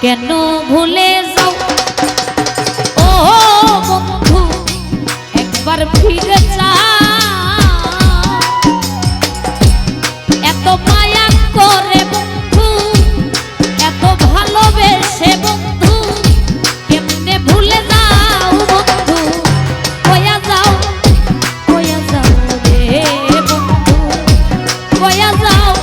কেন ভুলে যাও ও বন্ধু, একবার ফিরে যাও। এত মায়া করে বন্ধু, এত ভালোবেসে বন্ধু, কেমনে ভুলে যাও বন্ধু। কয়া যাও রে বন্ধু, কয়া যাও।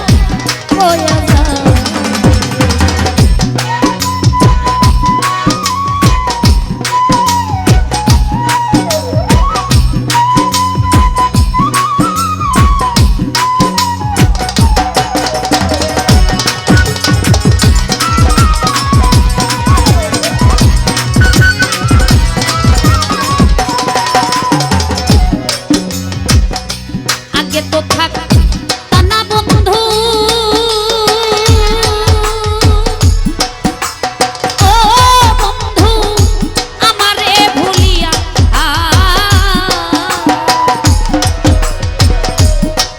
আগে তো থাক না বন্ধু, ও বন্ধু আমারে ভুলিয়া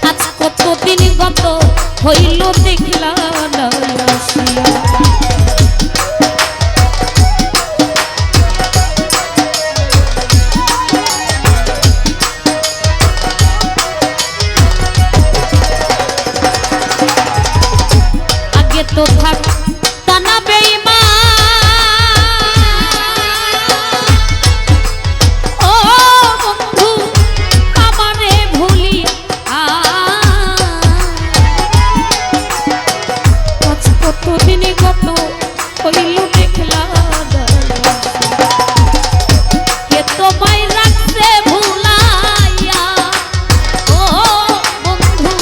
আজ কতদিন গত হইল দেখলা না আসিয়া। তো থাক তানা বেঈমান, ও বন্ধু আমারে ভুলিয়া আজ কতদিন গত হইল দেখলা কে তোমায় রাখছে ভুলাইয়া। ও বন্ধু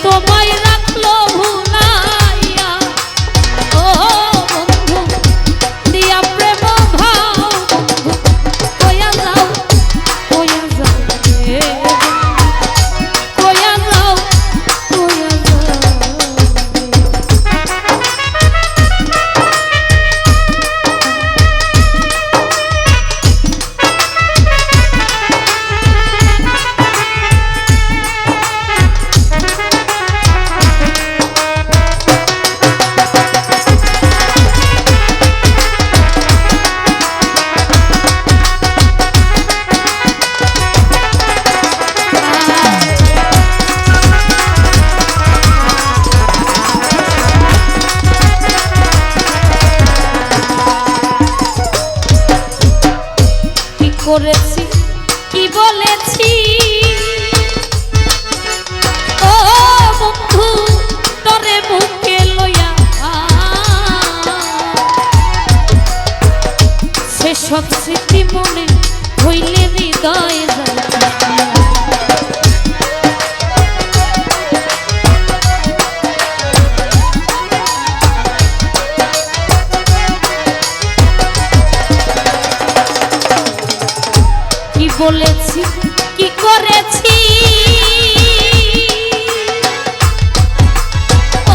তোমায় রাখলো ভুলাইয়া, ও বন্ধু দিয়া প্রেম ভাও বন্ধু। কয়া যাও রে, কয়া যাও। করেছি কি বলেছি ও বন্ধু তরে বুকে লইয়া, সেসব স্মৃতি মনে হইলে হৃদয় যায়। কি বলেছি কি করেছি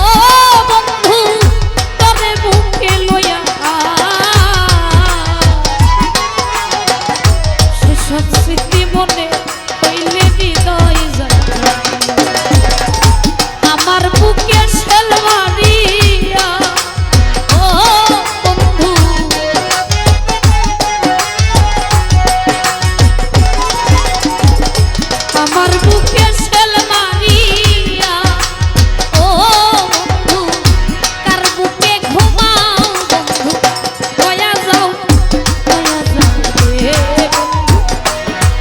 ও বন্ধু তবে বুকে লইয়া, সেসব স্মৃতি মনে হইলে হৃদয় যায়। আমার বুকে শেল মারিয়া, ও বন্ধু আমার বুকে শেল মারিয়া, ও বন্ধু কার বুকে ঘুমাও বন্ধু। কয়া যাও রে বন্ধু,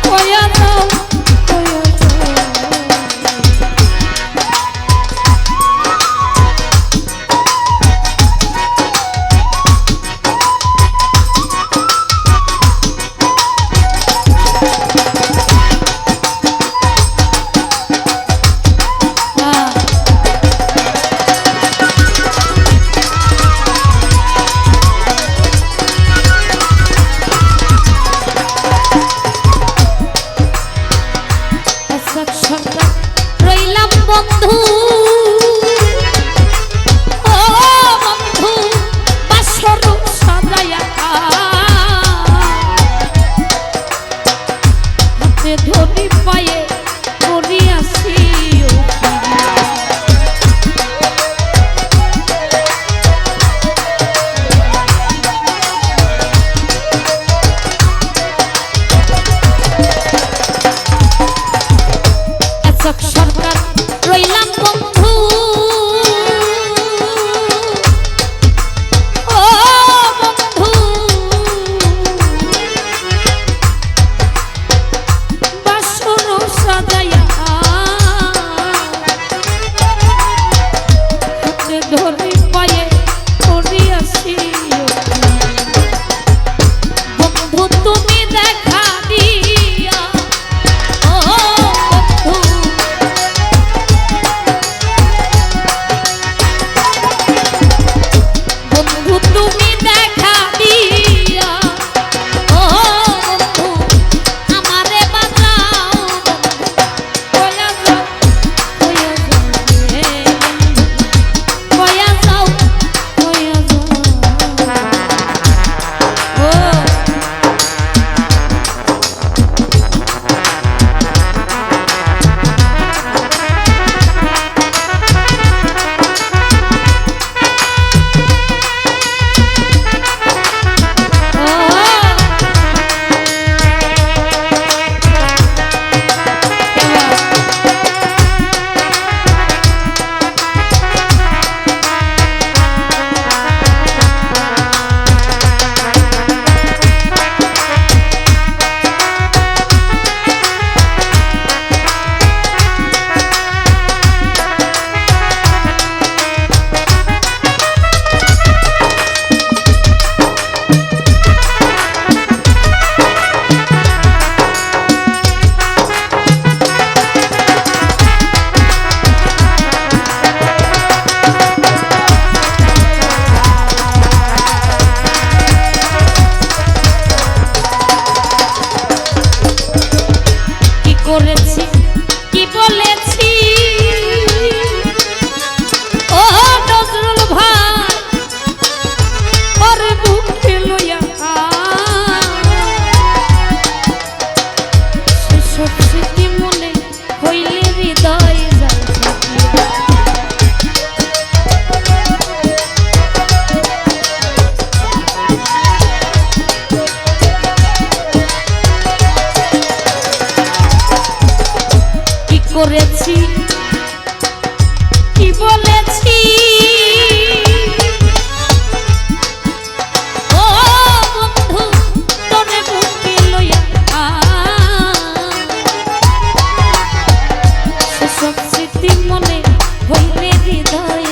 কয়া যাও। রইলাম বন্ধু, ও বন্ধু বাসর সাজায়া হাতে ধরি পায়ে করিয়াছি। স্মৃতি মনে হইলে হৃদয়